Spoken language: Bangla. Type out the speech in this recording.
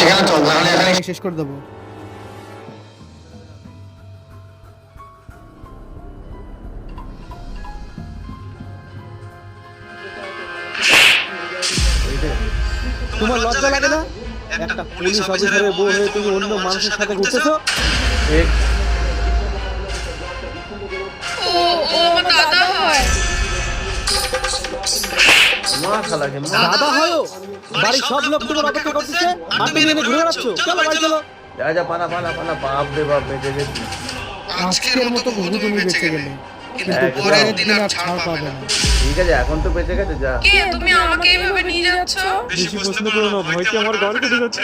সেখানে চল, তাহলে এখানে শেষ করে দেবো। তোমার লজ্জা লাগে না? একটা পুলিশ অফিসারের বউ হয়ে তুমি অন্য মানুষের সাথে ঘুরতেছো? ও ও আমার দাদা হয়। মা শালাকে মা। দাদা হয়? বাড়ির সব লোক তোমার অপেক্ষা করতেছে আর তুমি এনে ঘুরে বেড়াচ্ছ। চলো বাড়ি চলো। যা যা পালা পালা পালা, বাপ রে বাপ, বেঁচে গেছি। আজকের মতো ঘুঘু তুমি বেঁচে গেলে, কিন্তু পরের দিন আর ছাড় পাবে না। ঠিক আছে, এখন তো বেঁচে গেছে, যা। কে তুমি আমাকে এইভাবে নিয়ে যাচ্ছ? বেশি প্রশ্ন করো না, ভয়তে আমার গাড়ি কেটে যাচ্ছে।